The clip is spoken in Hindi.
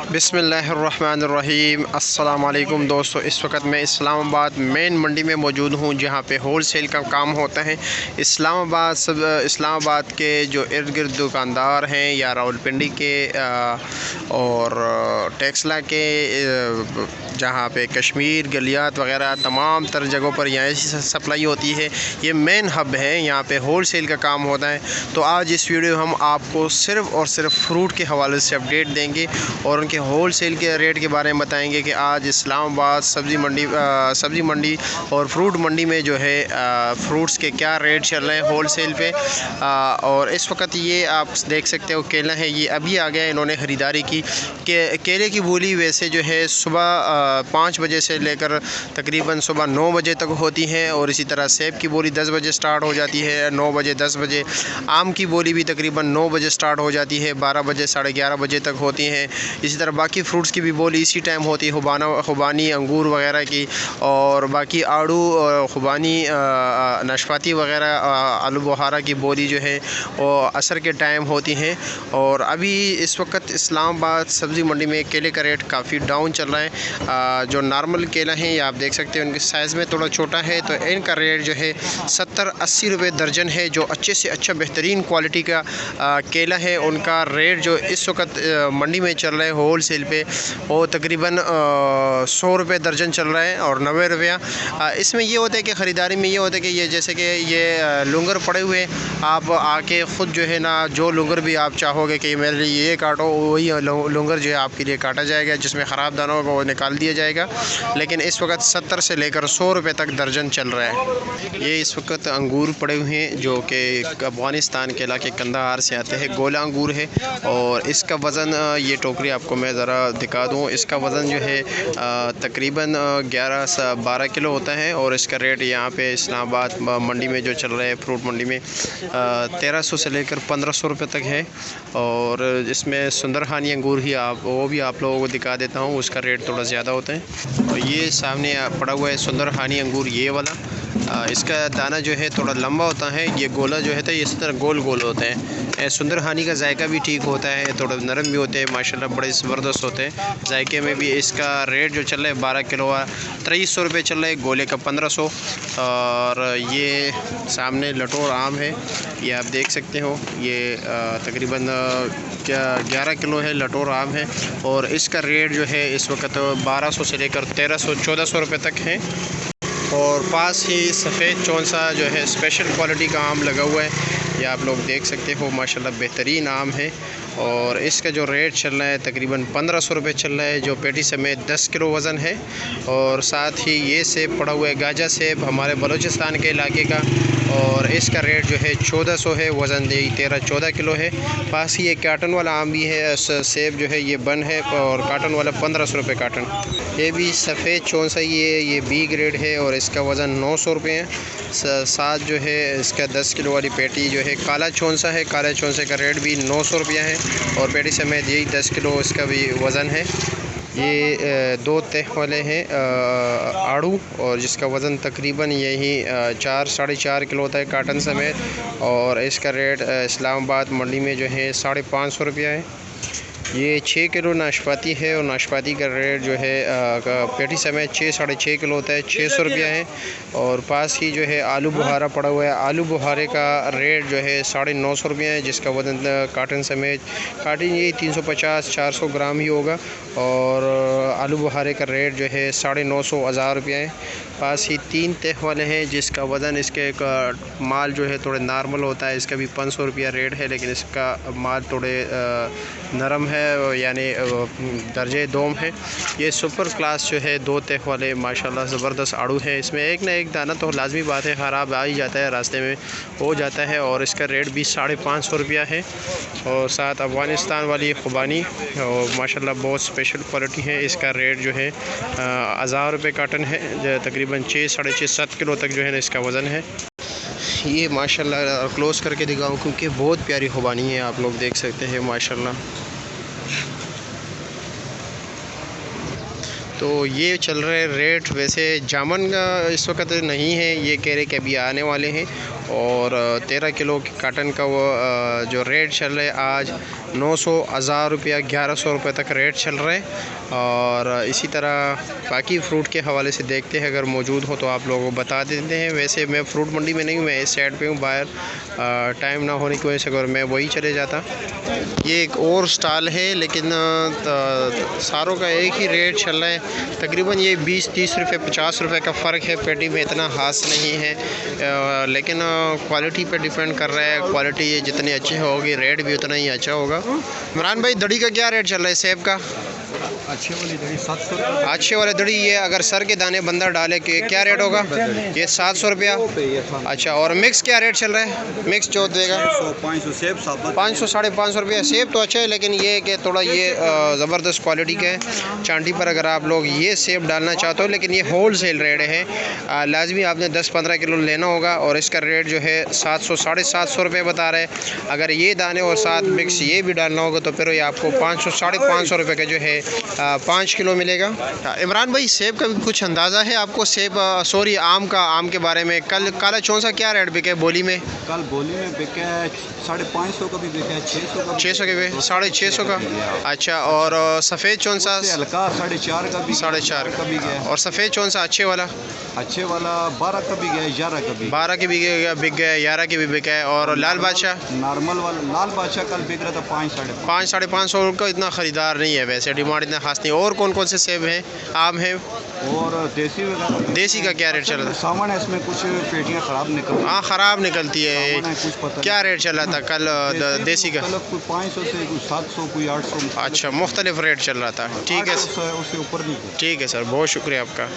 बिस्मिल्लाहिर्रहमानिर्रहीम। अस्सलाम वालेकुम दोस्तों, इस वक्त मैं इस्लामाबाद मेन मंडी में मौजूद हूँ जहाँ पे होल सेल का काम होता है। इस्लामाबाद के जो इर्द गिर्द दुकानदार हैं या रावलपिंडी के और टेक्सला के जहाँ पे कश्मीर गलियात वगैरह तमाम तर जगहों पर यहाँ से सप्लाई होती है। ये मेन हब है, यहाँ पे होल सेल का काम होता है। तो आज इस वीडियो में हम आपको सिर्फ़ और सिर्फ फ्रूट के हवाले से अपडेट देंगे और उनके होल सेल के रेट के बारे में बताएंगे कि आज इस्लामाबाद सब्ज़ी मंडी और फ्रूट मंडी में जो है फ्रूट्स के क्या रेट चल रहे हैं होल सेल पे। और इस वक्त ये आप देख सकते हो केला है, ये अभी आ गया, इन्होंने ख़रीदारी की। केले की बोली वैसे जो है सुबह 5 बजे से लेकर तकरीबन सुबह 9 बजे तक होती है और इसी तरह सेब की बोली 10 बजे स्टार्ट हो जाती है, 9 बजे 10 बजे। आम की बोली भी तकरीबन 9 बजे स्टार्ट हो जाती है, 12 बजे 11:30 बजे तक होती है। इसी तरह बाकी फ्रूट्स की भी बोली इसी टाइम होती है, खुबानी अंगूर वगैरह की, और बाकी आड़ू खुबानी नाशपाती वगैरह आलू बुखारा की बोली जो है वो असर के टाइम होती हैं। और अभी इस वक्त इस्लामाबाद सब्ज़ी मंडी में केले का रेट काफ़ी डाउन चल रहा है। जो नॉर्मल केला हैं ये आप देख सकते हैं, उनके साइज़ में थोड़ा छोटा है, तो इनका रेट जो है 70-80 रुपये दर्जन है। जो अच्छे से अच्छा बेहतरीन क्वालिटी का केला है उनका रेट जो इस वक्त मंडी में चल रहा है होल सेल पे वो तकरीबन 100 रुपये दर्जन चल रहा है और 90 रुपया। इसमें ये होता है कि ख़रीदारी में ये होता है कि ये जैसे कि ये लुंगर पड़े हुए, आप आके ख़ुद जो है ना जो लुंगर भी आप चाहोगे कि मेरे लिए ये काटो, वही लुंगर जो है आपके लिए काटा जाएगा, जिसमें ख़राब दाना होगा वो निकाल दिया जाएगा। लेकिन इस वक्त 70 से लेकर 100 रुपये तक दर्जन चल रहा है। ये इस वक्त अंगूर पड़े हुए हैं जो कि अफ़गानिस्तान के इलाके कंदाहार से आते हैं, गोला अंगूर है। और इसका वज़न, ये टोकरी आपको मैं ज़रा दिखा दूँ, इसका वज़न जो है तकरीबन 11 से 12 किलो होता है। और इसका रेट यहाँ पे इस्लामाबाद मंडी में जो चल रहा है फ्रूट मंडी में 1300 से लेकर 1500 रुपये तक है। और इसमें सुंदरहानी अंगूर ही वो भी आप लोगों को दिखा देता हूँ, उसका रेट थोड़ा ज़्यादा होता है। और ये सामने पड़ा हुआ है सुंदरहानी अंगूर, ये वाला। इसका दाना जो है थोड़ा लंबा होता है, ये गोला जो है तो इस तरह गोल गोल होते हैं। सुंदरहानी का जायका भी ठीक होता है, थोड़ा नरम भी होते हैं, माशाल्लाह बड़े ज़बरदस्त होते हैं जायके में भी। इसका रेट जो चल रहा है 12 किलो 2300 रुपये चल रहा है, गोले का 1500। और ये सामने लटोर आम है, ये आप देख सकते हो, ये तकरीबन 11 किलो है, लटोर आम है। और इसका रेट जो है इस वक्त 1200 से लेकर 1300-1400 रुपये तक है। और पास ही सफ़ेद चौंसा जो है स्पेशल क्वालिटी का आम लगा हुआ है, ये आप लोग देख सकते हो, माशाल्लाह बेहतरीन आम है। और इसका जो रेट चल रहा है तकरीबन 1500 रुपये चल रहा है, जो पेटी समेत 10 किलो वज़न है। और साथ ही ये सेब पड़ा हुआ है, गाजा सेब हमारे बलूचिस्तान के इलाके का, और इसका रेट जो है 1400 है, वज़न 13-14 किलो है। पास ही एक काटन वाला आम भी है, सेब जो है ये बन है, और काटन वाला 1500 रुपये काटन। ये भी सफ़ेद चौंसा ये बी ग्रेड है और इसका वज़न 900 रुपये है। साथ जो है इसका 10 किलो वाली पेटी जो है काला चौंसा है, काले चौंसे का रेट भी 900 रुपया है और पेटी समेत यही 10 किलो इसका भी वज़न है। ये 2 तह वाले हैं आड़ू, और जिसका वज़न तकरीबन यही 4-4.5 किलो होता है काटन समेत। और इसका रेट इस्लामाबाद मंडी में जो है 550 रुपया है। ये 6 किलो नाशपाती है और नाशपाती का रेट जो है पेटी समेत 6-6.5 किलो होता है, 600 रुपया है। और पास ही जो है आलू बुखारा पड़ा हुआ है, आलू बुखारे का रेट जो है 950 रुपया है, जिसका वज़न काटन समेत काटन ये 350-400 ग्राम ही होगा। और आलू बुखारे का रेट जो है 950-1000 रुपया है। पास ही 3 तह वाले हैं, जिसका वज़न इसके माल जो है थोड़े नॉर्मल होता है, इसका भी 500 रुपया रेट है, लेकिन इसका माल थोड़े नरम है, यानी दर्जे दोम है। ये सुपर क्लास जो है 2 तह वाले माशाल्लाह ज़बरदस्त आड़ू है। इसमें एक ना एक दाना तो लाजमी बात है ख़राब आ ही जाता है, रास्ते में हो जाता है। और इसका रेट भी 550 रुपया है। और साथ अफ़गानिस्तान वाली खुबानी और माशाल्लाह बहुत स्पेशल क्वालिटी है, इसका रेट जो है 1000 रुपये काटन है, तकरीबन 6-6.5-7 किलो तक जो है ना इसका वज़न है। ये माशाल्लाह क्लोज़ करके दिखाऊँ क्योंकि बहुत प्यारी खुबानी है, आप लोग देख सकते हैं माशाल्लाह। तो ये चल रहे रेट, वैसे जामुन का इस वक्त नहीं है, ये कह रहे कि अभी आने वाले हैं। और 13 किलो काटन का वो जो रेट चल रहा है आज 900, 1000 रुपया, 1100 रुपये तक रेट चल रहे हैं। और इसी तरह बाकी फ़्रूट के हवाले से देखते हैं, अगर मौजूद हो तो आप लोगों को बता देते हैं। वैसे मैं फ़्रूट मंडी में नहीं हूँ, मैं इस साइड पे हूँ बाहर, टाइम ना होने की वजह से अगर मैं वही चले जाता। ये एक और स्टॉल है, लेकिन सारों का एक ही रेट चल रहा है तकरीबन। ये 20-30 रुपये 50 रुपये का फ़र्क है, पेटी में इतना खास नहीं है, लेकिन क्वालिटी पे डिपेंड कर रहा है। क्वालिटी जितनी अच्छी होगी रेट भी उतना ही अच्छा होगा। इमरान भाई, दड़ी का क्या रेट चल रहा है सेब का? अच्छे वाली दड़ी 700 रुपये। अच्छे वाले दड़ी ये अगर सर के दाने बंदा डाले के क्या रेट होगा? ये 700 रुपया। अच्छा, और मिक्स क्या रेट चल रहा है? मिक्स जो देगा 500 सेब 500, 550 रुपया। सेब तो अच्छा है, लेकिन ये है कि थोड़ा ये ज़बरदस्त क्वालिटी का है। चांटी पर अगर आप लोग ये सेब डालना चाहते हो, लेकिन ये होल सेल रेट है, लाजमी आपने 10-15 किलो लेना होगा। और इसका रेट जो है 700, 750 रुपये बता रहे हैं। अगर ये दाने और साथ मिक्स ये भी डालना होगा तो फिर ये आपको 500, 550 रुपये का जो है 5 किलो मिलेगा। इमरान भाई, सेब का भी कुछ अंदाज़ा है आपको? सेब सॉरी आम के बारे में कल काला चौंसा क्या रेट बिके बोली में? कल बोली में बिके 550 का भी बिके, 600 का, 600 के भी, 650 का। अच्छा, और सफ़ेद चौंसा हल्का 4.5 का भी, 4.5 का भी गया। और सफ़ेद चौंसा अच्छे वाला 12 का भी गया, 11 का भी, 12 के भी बिक गया, 11 के भी बिका है। और लाल बादशाह नॉर्मल वाला लाल बादशाह कल बिक रहा था 5, 5, 550 का। इतना ख़रीदार नहीं है वैसे, डिमांड इतना खास नहीं। और कौन कौन से सेब हैं, आम हैं? और देसी का क्या रेट चल रहा है? सामान है इसमें, कुछ पेटियाँ ख़राब निकल, हाँ, ख़राब निकलती है। कुछ पता क्या रेट चल रहा था कल देसी का? कोई 500 से, कोई 700, कोई 800। अच्छा, मुख्तलिफ रेट चल रहा था। ठीक है, उससे ऊपर नहीं। ठीक है सर, बहुत शुक्रिया आपका।